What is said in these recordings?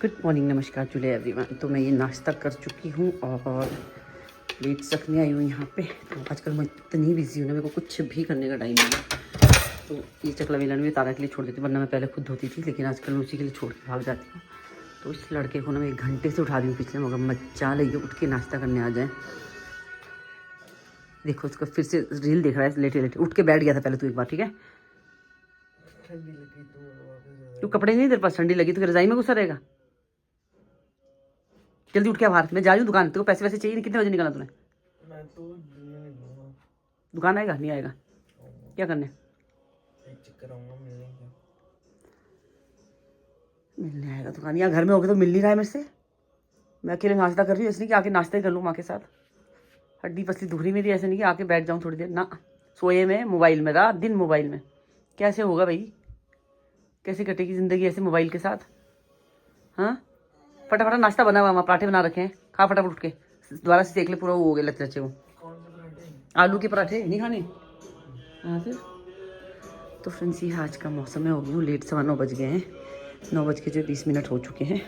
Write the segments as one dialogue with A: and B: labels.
A: Good morning, नमस्कार चुले everyone. तो मैं ये नाश्ता कर चुकी हूँ और लेट रखने आई हूँ यहाँ पे। तो आजकल मैं इतनी बिजी हूँ ना, मेरे को कुछ भी करने का टाइम नहीं है। तो ये चकला बेलन में तारा के लिए छोड़ देती, वरना मैं पहले खुद धोती थी, लेकिन आजकल मैं उसी के लिए छोड़ के भाग जाती हूँ। तो इस लड़के को ना मैं 1 घंटे से उठा रही हूँ पिछले, मगर मजा लगी उठ के नाश्ता करने आ जाए। देखो उसका फिर से रील देख रहा है लेटे लेटे। उठ के बैठ गया था पहले तू एक बार, ठीक है? तू कपड़े नहीं, तेरे पास ठंडी लगी तो रजाई में घुसा रहेगा। जल्दी उठ के बाहर, मैं जा रही हूँ दुकान। तेरे को पैसे वैसे चाहिए नहीं? कितने बजे निकलना तूने?
B: मैं तो
A: दुकान आएगा? नहीं आएगा? क्या करने?
B: एक चक्कर आऊंगा
A: मिलने आएगा दुकान। यहाँ घर में होगा तो मिल नहीं रहा है मेरे से। मैं अकेले नाश्ता कर रही हूँ, इसलिए कि आके नाश्ता ही कर लूँ माँ के साथ। हड्डी पसली दुख रही मेरी, ऐसे नहीं कि आके बैठ जाऊँ थोड़ी देर ना। सोए में, मोबाइल में, रात दिन मोबाइल में। कैसे होगा भाई? कैसे कटेगी ज़िंदगी ऐसे मोबाइल के साथ? हाँ, फटाफट नाश्ता बना हुआ, पराठे बना रखे हैं, खा फटाफट उठ के। दोबारा से देख ले, पूरा वो हो गया लच रचे वो। आलू के पराठे नहीं खाने? हाँ फिर। तो फ्रेंड्स ये आज का मौसम है। हो गई हूँ लेट, 9:15 बज गए हैं। 9:20 हो चुके हैं।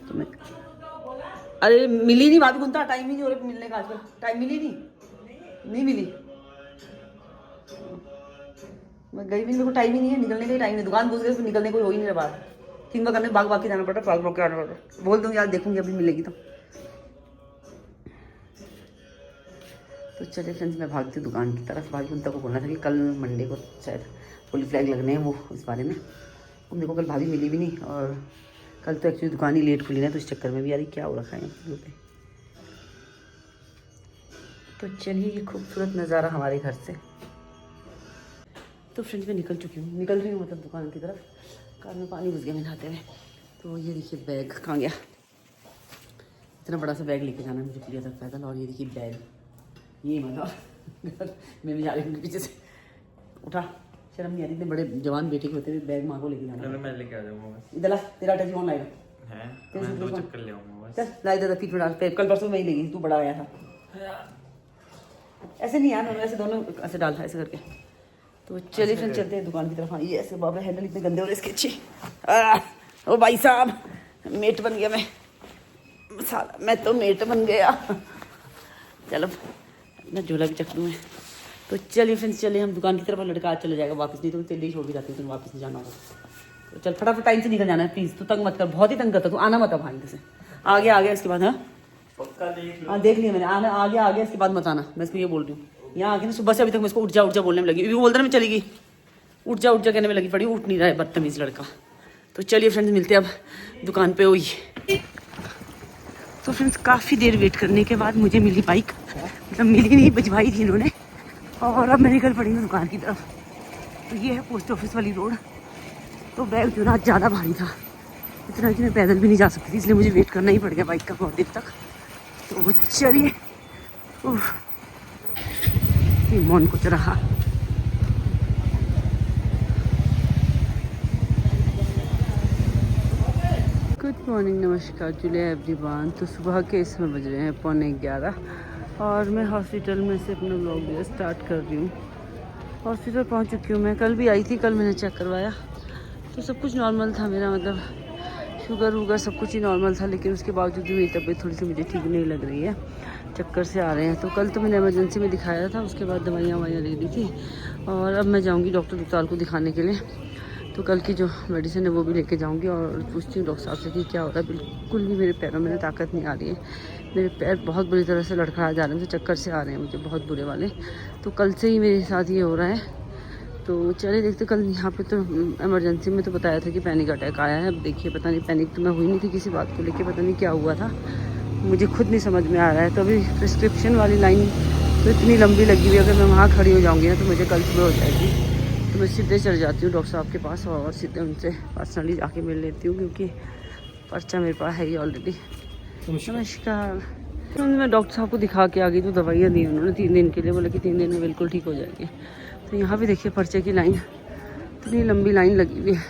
A: तो मैं अरे मिली नहीं भाभी गुंता, टाइम ही नहीं हो रहा मिलने का आजकल। टाइम मिली नहीं मिली। मैं गई भी, मेरे को टाइम ही नहीं है, निकलने का ही टाइम नहीं। दुकान घुस गए फिर निकलने को हो ही नहीं रहा बाहर। 3 बार करने भाग के जाना पड़ता है, भाग के आना पड़ता है। बोल दूँगी यार, देखूंगी अभी मिलेगी तो चलिए फ्रेंड्स, मैं भागती हूँ दुकान की तरफ। भाभी उन तक को बोलना था कि कल मंडे को शायद होली फ्लैग लगने हैं, वो इस बारे में। अब देखो कल भाभी मिली भी नहीं, और कल तो एक्चुअली दुकान ही लेट खुली ना, तो इस चक्कर में भी यार क्या हो रखा है यहाँ पे। तो चलिए, ये खूबसूरत नज़ारा हमारे घर से। तो फ्रेंड्स मैं निकल रही हूँ मतलब दुकान की तरफ। कार में पानी घुस गया मैं नहाते हुए। तो ये देखिए बैग कहाँ गया। इतना बड़ा सा बैग लेके जाना है मुझे पूरा तक पैदल। और ये देखिए बैग, ये मतलब मैं भी जा रही हूँ पीछे से। उठा, शर्म नहीं आ रही? इतने बड़े जवान बेटे के होते हुए बैग माँ को लेके जाना।
B: चलो मैं लेके आ जाऊंगा।
A: इधर तेरा अटैच कौन लाएगा?
B: है मैं 2 चक्कर ले आऊंगा बस।
A: चल ला इधर, पीठ में डाल। कल परसों मैं ही लेगी, तू बड़ा आया था। ऐसे नहीं यार, ऐसे दोनों ऐसे डाल, ऐसे करके। तो चलिए फ्रेंड चलते हैं दुकान की तरफ। हाँ ये ऐसे, बाबा हैंडल इतने गंदे हो रहे इसके अच्छे। ओ भाई साहब, मेट बन गया मैं। साला मैं तो मेट बन गया। चलो अपना झोला भी चक लूँ मैं। तो चलिए फ्रेंड्स, चलिए हम दुकान की तरफ। लड़का आज चले जाएगा वापस, नहीं तो तेरे ही छोड़ के जाती हूँ, वापस नहीं जाना होगा। तो चल फटाफट टाइम से निकल जाना है प्लीज़। तू तंग मत कर, बहुत ही तंग करता तू। आना मत अब भाई से आगे आ गया इसके बाद। हाँ
B: पक्का देख लो।
A: हाँ देख लिया मैंने, आना आगे आ गया इसके बाद मत आना। मैं इसको ये बोल रही हूँ। यहाँ आके ना सुबह से अभी तक मैं इसको उठ जा बोलने में लगी। बोलता ना मैं चली गई, उठ जा कहने में लगी पड़ी। उठ नहीं रहा है बदतमीज़ लड़का। तो चलिए फ्रेंड्स मिलते हैं अब दुकान पे हुई। तो फ्रेंड्स काफ़ी देर वेट करने के बाद मुझे मिली बाइक। मतलब मिली नहीं, भिजवाई थी इन्होंने। और अब मैं निकल पड़ी हूँ दुकान की तरफ। तो ये है पोस्ट ऑफिस वाली रोड। तो बैग जो ना ज़्यादा भारी था, इतना कि मैं पैदल भी नहीं जा सकती थी, इसलिए मुझे वेट करना ही पड़ गया बाइक का बहुत देर तक। तो चलिए, मन कुछ रहा। गुड मॉर्निंग, नमस्कार जुले एवरीवन। तो सुबह के इसमें बज रहे हैं 11:15 और मैं हॉस्पिटल में से अपना व्लॉग स्टार्ट कर रही हूँ। हॉस्पिटल पहुँच चुकी हूँ मैं। कल भी आई थी, कल मैंने चेक करवाया तो सब कुछ नॉर्मल था मेरा, मतलब शुगर वूगर सब कुछ ही नॉर्मल था। लेकिन उसके बावजूद भी मेरी तबीयत थोड़ी सी मुझे ठीक नहीं लग रही है, चक्कर से आ रहे हैं। तो कल तो मैंने इमरजेंसी में दिखाया था, उसके बाद दवाइयाँ ले ली थी। और अब मैं जाऊँगी डॉक्टर दुताल को दिखाने के लिए। तो कल की जो मेडिसिन है वो भी लेके जाऊंगी और पूछती हूँ डॉक्टर साहब से कि क्या हो रहा है। बिल्कुल भी मेरे पैरों में ताकत नहीं आ रही है। मेरे पैर बहुत बुरी तरह से लड़खड़ा जा रहे हैं, मुझे चक्कर से आ रहे हैं मुझे बहुत बुरे वाले। तो कल से ही मेरे साथ ये हो रहा है। तो चलिए देखते। कल यहाँ पे तो इमरजेंसी में तो बताया था कि पैनिक अटैक आया है। अब देखिए पता नहीं, पैनिक तो मैं हुई नहीं थी किसी बात को लेके, पता नहीं क्या हुआ था, मुझे खुद नहीं समझ में आ रहा है। तो अभी प्रिस्क्रिप्शन वाली लाइन तो इतनी लंबी लगी हुई है, अगर मैं वहाँ खड़ी हो जाऊँगी ना तो मुझे कल सुबह हो जाएगी। तो मैं सीधे चल जाती हूँ डॉक्टर साहब के पास और सीधे उनसे पर्सनली जाके मिल लेती हूँ, क्योंकि पर्चा मेरे पास है ही ऑलरेडी। नमस्कार। तो मैं डॉक्टर साहब को दिखा के आ गई। तो दवाइयाँ दी उन्होंने 3 दिन के लिए, बोले कि 3 दिन में बिल्कुल ठीक हो जाएगी। तो यहाँ भी देखिए पर्चे की लाइन, इतनी लंबी लाइन लगी हुई है।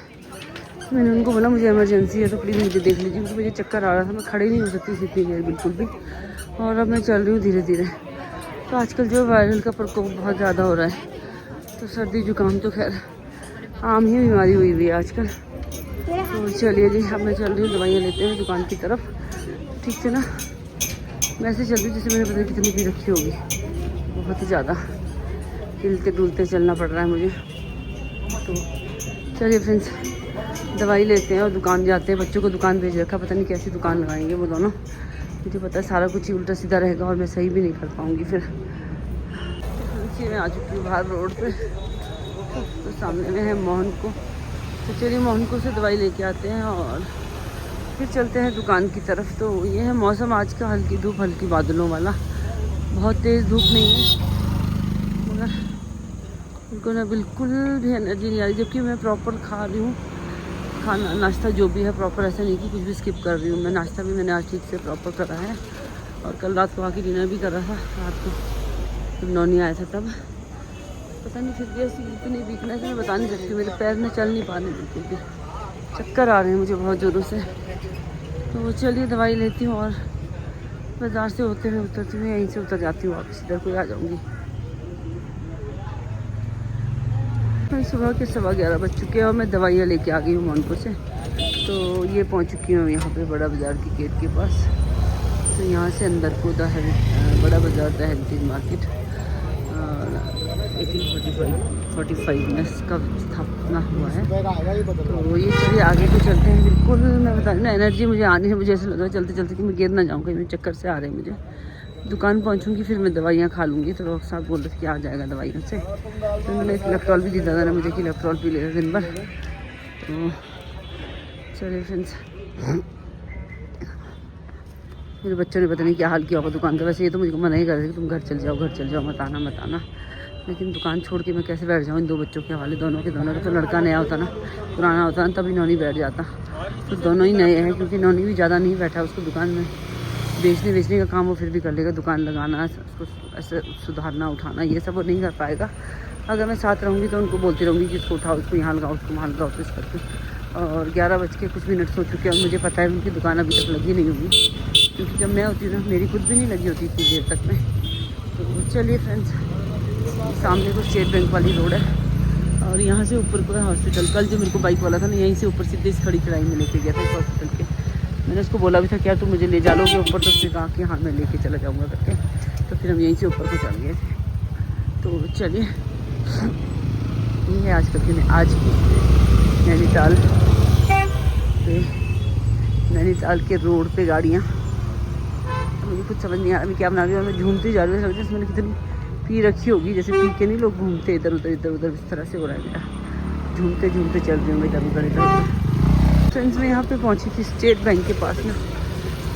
A: तो मैंने उनको बोला मुझे इमरजेंसी है तो प्लीज़ मुझे देख लीजिए, क्योंकि मुझे चक्कर आ रहा था, मैं खड़ी नहीं हो सकती थी इतनी देर बिल्कुल भी। और अब मैं चल रही हूँ धीरे धीरे। तो आजकल जो वायरल का प्रकोप बहुत ज़्यादा हो रहा है। तो सर्दी जुकाम तो खैर आम ही बीमारी हुई हुई है आजकल। तो तो चलिए जी, अब मैं चल रही हूँ दवाइयाँ लेते हैं दुकान की तरफ। ठीक है ना, मैं ऐसे चल रही हूँ जैसे मैंने पता नहीं कितनी पी रखी होगी, बहुत ही ज़्यादा हिलते डुलते चलना पड़ रहा है मुझे। तो चलिए फ्रेंड्स, दवाई लेते हैं और दुकान जाते हैं। बच्चों को दुकान भेज रखा, पता नहीं कैसी दुकान लगाएंगे वो दोनों। मुझे पता है सारा कुछ ही उल्टा सीधा रहेगा और मैं सही भी नहीं कर पाऊँगी फिर। मैं आ चुकी हूँ बाहर रोड पे, तो सामने में है मोहन को। तो चलिए मोहन को से दवाई लेके आते हैं और फिर चलते हैं दुकान की तरफ। तो ये है मौसम आज का, हल्की धूप हल्की बादलों वाला, बहुत तेज़ धूप नहीं है, मगर उनको ना बिल्कुल भी एनर्जी नहीं आ रही, जबकि मैं प्रॉपर खा रही हूँ खाना नाश्ता जो भी है प्रॉपर, ऐसा नहीं कि कुछ भी स्किप कर रही हूँ। मैं नाश्ता भी मैंने आज ठीक से प्रॉपर करा है और कल रात को आके डिनर भी करा था रात को जब नौनी आया था तब। पता नहीं फिर भी ऐसी इतनी वीकनेस मैं बता नहीं सकती, मेरे पैर में चल नहीं पा रहे बिल्कुल भी, चक्कर आ रहे हैं मुझे बहुत ज़ोरों से। तो चलिए दवाई लेती हूँ और बाज़ार से होते हुए उतरती हूँ, यहीं से उतर जाती हूँ, वापस इधर कोई आ जाऊँगी। सुबह के 11:15 बज चुके हैं और मैं दवाइयाँ लेके आ गई हूँ मोनपुर से। तो ये पहुँच चुकी हूँ यहाँ पे बड़ा बाज़ार की गेट के पास। तो यहाँ से अंदर को बड़ा बाज़ार द हेरिटेज मार्केट 1845 में इसका स्थापना हुआ है। तो ये चलिए आगे को चलते हैं। बिल्कुल मैं बता रही ना, एनर्जी मुझे आनी है, मुझे ऐसा लग रहा है चलते चलते कि मैं गिर ना जाऊँ कहीं, मैं चक्कर से आ रहे हैं मुझे। दुकान पहुंचूंगी फिर मैं दवाइयाँ खा लूँगी। तो डॉक्टर साहब बोल रहे थे कि आ जाएगा दवाइयों से। तो मैंने एक इलेक्ट्रॉल भी दिया था ना मुझे कि इलेक्ट्रॉल पी लेगा दिन भर। तो चलिए फ्रेंड्स, मेरे बच्चों ने पता नहीं क्या हाल किया होगा दुकान का। वैसे ये तो मुझे मना ही कर रहे थे कि तुम घर चल जाओ मत आना। लेकिन दुकान छोड़ के मैं कैसे बैठ जाऊँ इन दो बच्चों के हवाले, दोनों के। तो लड़का नया होता ना, पुराना होता ना, तभी नौनी बैठ जाता। तो दोनों ही नए हैं, क्योंकि नौनी भी ज़्यादा नहीं बैठा उसको दुकान में, बेचने का काम वो फिर भी कर लेगा। दुकान लगाना, उसको ऐसे सुधारना उठाना ये सब वो नहीं कर पाएगा। अगर मैं साथ रहूँगी तो उनको बोलती रहूँगी कि इसको उठाओ, इसको यहाँ लगाओ, उसको वहाँ लगाओ, तो इस करके। और 11:00 हो चुके हैं और मुझे पता है उनकी दुकान अभी तक लगी नहीं होगी, क्योंकि जब मैं होती हूँ ना मेरी खुद भी नहीं लगी होती इतनी देर तक में। तो चलिए फ्रेंड्स, सामने को स्टेट बैंक वाली रोड है और यहाँ से ऊपर को है हॉस्पिटल। कल जो मेरे को बाइक वाला था ना, यहीं से ऊपर सीधे इस खड़ी चढ़ाई में लेके गया था इस हॉस्पिटल के। मैंने उसको बोला भी था क्या तू मुझे ले जा लोगे ऊपर, तो उसने कहा कि हाँ मैं लेके चला जाऊँगा करके। तो फिर हम यहीं से ऊपर को चल गए थे। तो चलिए, ये है आज का दिन, आज की नैनीताल के रोड पे गाड़ियाँ। मुझे कुछ समझ नहीं आ रहा मैं क्या बना रही हूँ। मैं झूमती जा रही हूँ, जैसे मैंने कितनी पी रखी होगी, जैसे पी के नहीं लोग घूमते इधर उधर इस तरह से हो रहा है मेरा। झूमते चल रही हूँ इधर उधर। फ्रेंड्स, मैं यहाँ पे पहुँची थी स्टेट बैंक के पास ना।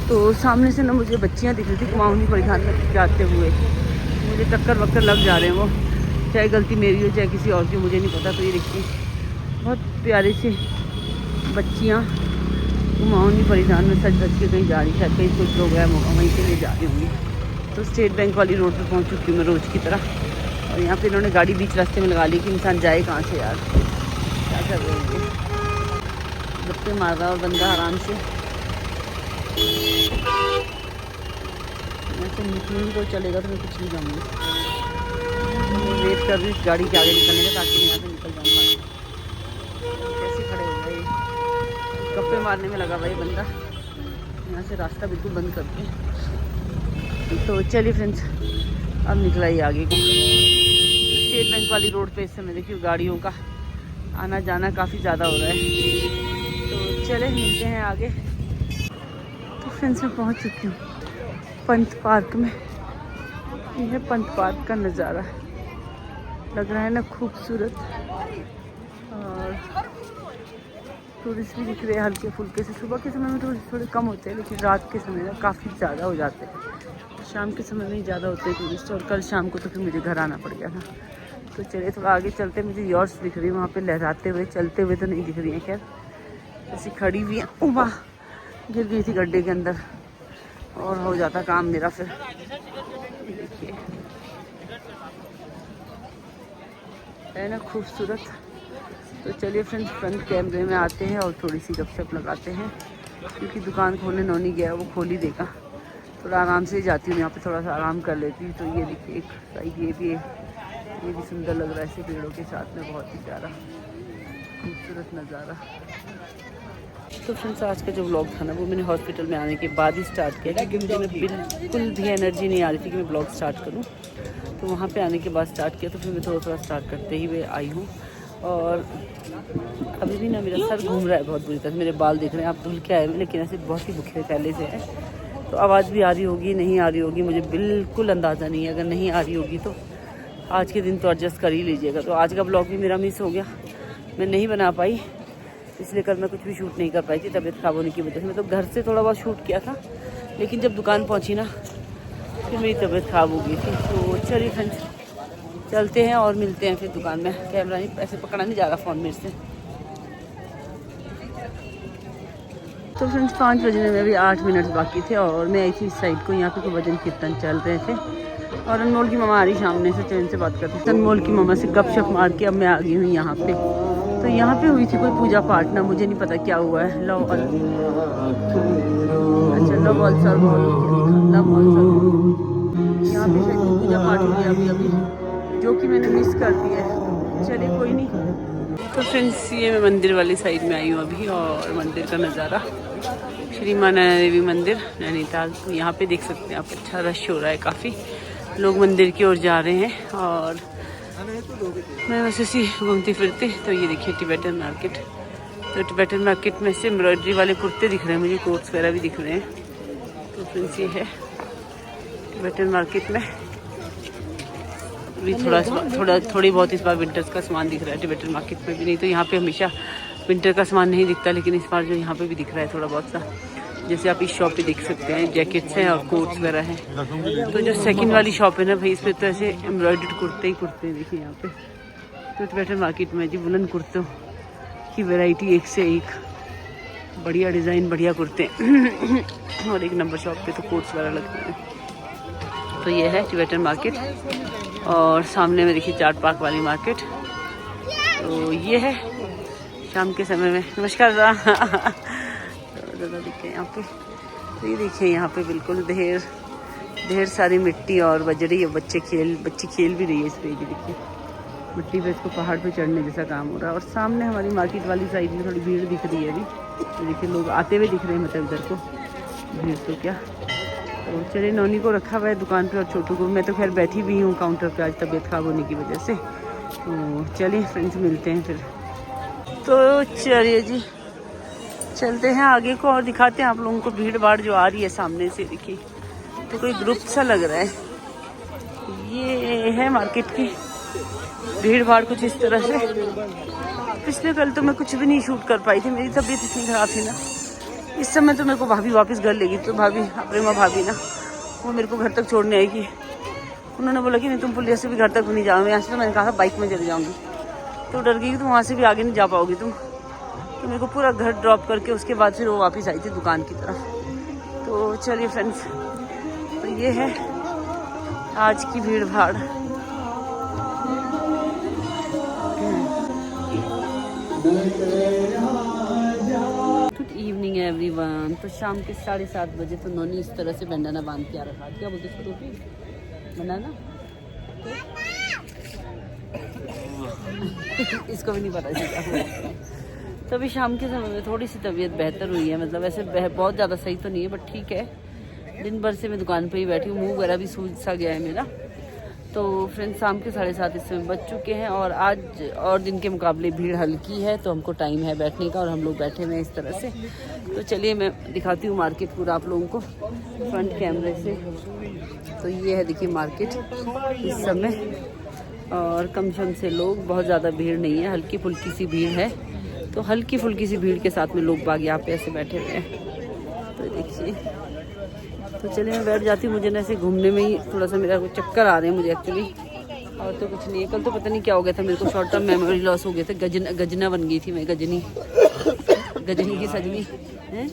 A: तो सामने से ना मुझे बच्चियाँ दिख रही थी कुमाऊनी परिधान में जाते हुए। मुझे टक्कर लग जा रहे हैं वो, चाहे गलती मेरी हो चाहे किसी और की, मुझे नहीं पता। तो ये देखिए बहुत प्यारी सी बच्चियाँ कुमाऊनी परिधान में सज के कहीं जा रही है, कहीं कोई प्रोग्राम होगा वहीं के लिए जा रही होंगी। तो स्टेट बैंक वाली रोड पे पहुंच चुकी हूँ मैं रोज़ की तरह। और यहाँ पे इन्होंने गाड़ी बीच रास्ते में लगा ली कि इंसान जाए कहाँ से यार, क्या कर रहे होंगे। गप्पे मार रहा और बंदा आराम से। ऐसे निकलूँगी तो चलेगा, तो मैं कुछ नहीं जाऊँगी। मैं वेट कर रही हूँ गाड़ी के आगे निकलने का, ताकि मैं यहाँ से निकल जाऊँगा। कैसे खड़े हो गए, गप्पे मारने में लगा भाई बंदा, यहाँ से रास्ता बिल्कुल बंद करके। तो चलिए फ्रेंड्स, अब निकला ही आगे को। स्टेट बैंक वाली रोड पे इस समय देखिए गाड़ियों का आना जाना काफ़ी ज़्यादा हो रहा है। तो चले मिलते हैं आगे। तो फ्रेंड्स, मैं पहुँच चुकी हूँ पंत पार्क में। ये है पंत पार्क का नज़ारा, लग रहा है ना खूबसूरत। और टूरिस्ट भी दिख रहे हैं हल्के फुल्के से। सुबह के समय में टूरिस्ट थोड़े कम होते हैं, लेकिन रात के समय में काफ़ी ज़्यादा हो जाते हैं। शाम के समय में ही ज़्यादा होते हैं टूरिस्ट। और कल शाम को तो फिर मुझे घर आना पड़ गया था। तो चलिए थोड़ा आगे चलते। मुझे यॉर्ट्स दिख रही है वहाँ पे लहराते हुए, चलते हुए तो नहीं दिख रही है, खैर ऐसी खड़ी हुई है। उमा गिर गई थी गड्ढे के अंदर और हो जाता काम मेरा फिर। देखिए है ना खूबसूरत। तो चलिए फ्रेंड्स, फ्रंट कैमरे में आते हैं और थोड़ी सी गपशप लगाते हैं, क्योंकि दुकान खोलने नौनी गया, वो खोल ही देगा। थोड़ा आराम से जाती हूँ यहाँ पे, थोड़ा सा आराम कर लेती हूँ। तो ये देखिए एक साइड ये भी सुंदर लग रहा है ऐसे पेड़ों के साथ में, बहुत ही प्यारा खूबसूरत नज़ारा। तो फ्रेंड्स आज का जो व्लॉग था ना वो मैंने हॉस्पिटल में आने के बाद ही स्टार्ट किया, क्योंकि मुझे ना बिल्कुल भी एनर्जी नहीं आ रही थी कि मैं व्लॉग स्टार्ट करूं। तो वहाँ पे आने के बाद स्टार्ट किया, तो फिर मैं थोड़ा थोड़ा स्टार्ट करते ही हुए आई हूँ। और अभी भी ना मेरा सर घूम रहा है बहुत बुरी तरह। मेरे बाल देख रहे हैं आप, धुल के आए, लेकिन ऐसे बहुत ही भूखे पहले से है। तो आवाज़ भी आ रही होगी नहीं आ रही होगी मुझे बिल्कुल अंदाज़ा नहीं है। अगर नहीं आ रही होगी तो आज के दिन तो एडजस्ट कर ही लीजिएगा। तो आज का ब्लॉग भी मेरा मिस हो गया, मैं नहीं बना पाई, इसलिए कल मैं कुछ भी शूट नहीं कर पाई थी तबीयत ख़राब होने की वजह से। मैं तो घर से थोड़ा बहुत शूट किया था, लेकिन जब दुकान पहुंची ना फिर मेरी तबीयत ख़राब हो गई थी। तो चलिए फ्रेंड्स चलते हैं और मिलते हैं फिर दुकान में। कैमरा नहीं ऐसे पकड़ा नहीं जा रहा फ़ोन मेरे से। तो फ्रेंड्स 5 बजने में अभी 8 मिनट बाकी थे और मैं आई थी इस साइड को। यहाँ पे कोई भजन कीर्तन चल रहे थे और अनमोल की मम्मा आ रही सामने से, चैन से बात करते थे। अनमोल की मम्मा से गपशप मार के अब मैं आ गई हूँ यहाँ पे। तो यहाँ पे हुई थी कोई पूजा पाठ ना, मुझे नहीं पता क्या हुआ है। लव ऑल, अच्छा लव ऑल सर बोल, लव ऑल सर यहाँ पे शायद पूजा पाठ हुई अभी अभी, जो कि मैंने मिस कर दिया है। चलिए कोई नहीं। तो फ्रेंड्स ये मैं मंदिर वाली साइड में आई हूँ अभी, और मंदिर का नज़ारा श्री मां नैना देवी मंदिर नैनीताल। तो यहाँ पे देख सकते हैं आप, अच्छा रश हो रहा है, काफ़ी लोग मंदिर की ओर जा रहे हैं। और मैं वैसे सी घूमती फिरती, तो ये देखिए टिबेटन मार्केट। तो टिबेटन मार्केट में से एम्ब्रॉयडरी वाले कुर्ते दिख रहे हैं मुझे, कोट्स वगैरह भी दिख रहे हैं। तो फ्रेंड्स ये है टिबेटन मार्केट में भी थोड़ी बहुत इस बार विंटर्स का सामान दिख रहा है टिबेटन मार्केट में भी। नहीं तो यहाँ पे हमेशा विंटर का सामान नहीं दिखता, लेकिन इस बार जो यहाँ पे भी दिख रहा है थोड़ा बहुत सा। जैसे आप इस शॉप पे देख सकते हैं जैकेट्स हैं और कोट्स वगैरह हैं। तो जो सेकंड वाली शॉप है ना भाई, इसमें तो ऐसे एम्ब्रॉयडर्ड कुर्ते ही कुर्ते देखिए यहाँ पे। तो टिबेटन मार्केट में जी बुलंद कुर्तों की वैरायटी एक से एक, बढ़िया डिज़ाइन, बढ़िया कुर्ते और एक नंबर शॉप पे तो कोट्स वगैरह लगते हैं। तो ये है टिबेटन मार्केट और सामने में देखिए चाट पार्क वाली मार्केट। तो ये है शाम के समय में। नमस्कार ज़्यादा दिखे यहाँ पे। तो ये देखिए यहाँ पे बिल्कुल ढेर सारी मिट्टी और बजरी है। बच्ची खेल भी रही है इस पे। ये देखिए मिट्टी पे इसको पहाड़ पे चढ़ने जैसा काम हो रहा है। और सामने हमारी मार्केट वाली साइड में थोड़ी भीड़ दिख रही है अभी। तो देखिए लोग आते हुए दिख रहे हैं, मतलब इधर को भीड़ तो क्या। तो चलिए नौनी को रखा हुआ है दुकान पे और छोटू को। मैं तो खैर बैठी भी हूँ काउंटर पे, आज तबीयत ख़राब होने की वजह से। तो चलिए फ्रेंड्स मिलते हैं फिर। तो चलिए जी चलते हैं आगे को और दिखाते हैं आप लोगों को भीड़ भाड़ जो आ रही है सामने से। देखिए तो कोई ग्रुप सा लग रहा है। ये है मार्केट की भीड़ भाड़ कुछ इस तरह से। पिछले कल तो मैं कुछ भी नहीं शूट कर पाई थी, मेरी तबीयत इतनी ख़राब थी ना। इस समय तो मेरे को भाभी वापस घर लेगी। तो भाभी प्रेमा भाभी ना, वो मेरे को घर तक छोड़ने आएगी। उन्होंने बोला कि नहीं तुम पुलिया से भी घर तक नहीं जाओगे यहाँ से। तो मैंने कहा था बाइक में चले जाऊँगी। तो डर गई कि तुम वहाँ से भी आगे नहीं जा पाओगी तुम। तो मेरे को पूरा घर ड्रॉप करके उसके बाद फिर वो वापस आई थी दुकान की तरफ। तो चलिए फ्रेंड्स, तो ये है आज की भीड़ भाड़। Good evening everyone. तो शाम के 7:30 बजे तो नौनी इस तरह से बैंडाना बांध के आ रखा। क्या बोलते इसको, टोपी बनाना इसको भी नहीं पता चला। तो अभी शाम के समय में थोड़ी सी तबीयत बेहतर हुई है, मतलब ऐसे बहुत ज़्यादा सही तो नहीं है बट ठीक है। दिन भर से मैं दुकान पे ही बैठी हूँ, मुंह वगैरह भी सूज सा गया है मेरा। तो फ्रेंड्स शाम के 7:30 इस समय बज चुके हैं और आज और दिन के मुकाबले भीड़ हल्की है, तो हमको टाइम है बैठने का और हम लोग बैठे हुए हैं इस तरह से। तो चलिए मैं दिखाती हूँ मार्केट पूरा आप लोगों को फ्रंट कैमरे से। तो ये है देखिए मार्केट इस समय, और कम शम से लोग, बहुत ज़्यादा भीड़ नहीं है, हल्की फुल्की सी भीड़ है। तो हल्की फुल्की सी भीड़ के साथ में लोग बाग यहाँ पे ऐसे बैठे हुए हैं। तो देखिए, तो चलिए मैं बैठ जाती हूँ। मुझे ना ऐसे घूमने में ही थोड़ा सा मेरा चक्कर आ रहे हैं मुझे एक्चुअली, और तो कुछ नहीं है। कल तो पता नहीं क्या हो गया था मेरे को, शॉर्ट टर्म मेमोरी लॉस हो गया था। गजना बन गई थी मैं, गजनी की सजनी है।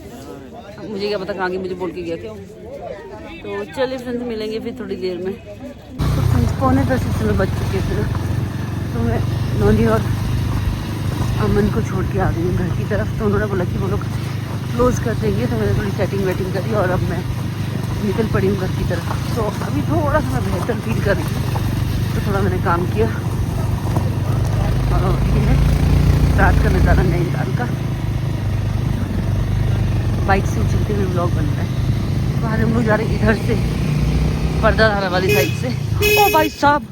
A: मुझे क्या पता कहाँ की मुझे बोल के गया क्यों। तो चलिए फ्रेंड्स मिलेंगे फिर थोड़ी देर में। तो 9:45 इस समय बज चुके थे। तो मैं नौनी और अमन को छोड़ के आ गई हूँ घर की तरफ। तो उन्होंने बोला कि वो लोग क्लोज़ कर देंगे, तो मैंने थोड़ी सेटिंग वेटिंग करी और अब मैं निकल पड़ी हूँ घर की तरफ। तो अभी थोड़ा सा मैं बेहतर फील कर रही हूँ, तो थोड़ा मैंने काम किया। और ये है रात का नज़ारा नैनीताल का। बाइक से उछलते हुए व्लॉग बन रहा है। बाहर हम लोग जा रहे हैं इधर से, पर्दाधारा वाली साइड से। ओ भाई साहब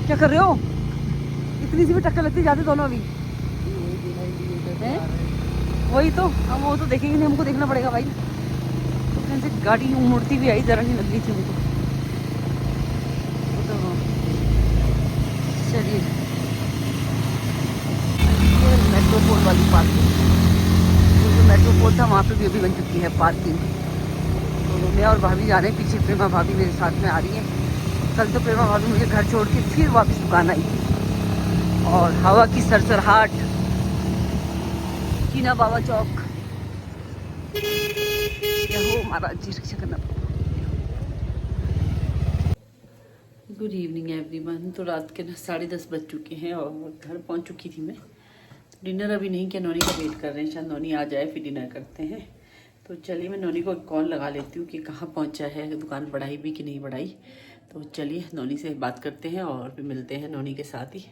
A: क्या कर रहे हो? इतनी सी भी टक्कर लगती जाते दोनों अभी। वही तो, हम वो तो देखेंगे नहीं, हमको देखना पड़ेगा भाई। तो कहीं से गाड़ी मुड़ती भी आई, जरा नहीं लग रही थी हमको। वो तो चलिए, मेट्रोपोल वाली पार्किंग, जो मेट्रोपोल था वहाँ पे भी अभी बन चुकी है पार्किंग। तो मैं और भाभी जा रहे हैं पीछे, प्रेमा भाभी मेरे साथ में आ रही है। कल तो प्रेमा भाभी मुझे घर छोड़ के फिर वापस दुकान आई, और हवा की सरसराहट, कीना बाबा चौक, क्या हो महाराज जी, रक्षा करना। Good evening everyone. तो रात के 10:30 बज चुके हैं और घर पहुंच चुकी थी मैं। डिनर अभी नहीं किया, नौनी का वेट कर रहे हैं, शायद नौनी आ जाए फिर डिनर करते हैं। तो चलिए मैं नौनी को कॉल लगा लेती हूँ कि कहाँ पहुँचा है, दुकान बढ़ाई भी कि नहीं बढ़ाई। तो चलिए नौनी से बात करते हैं और फिर मिलते हैं नौनी के साथ ही।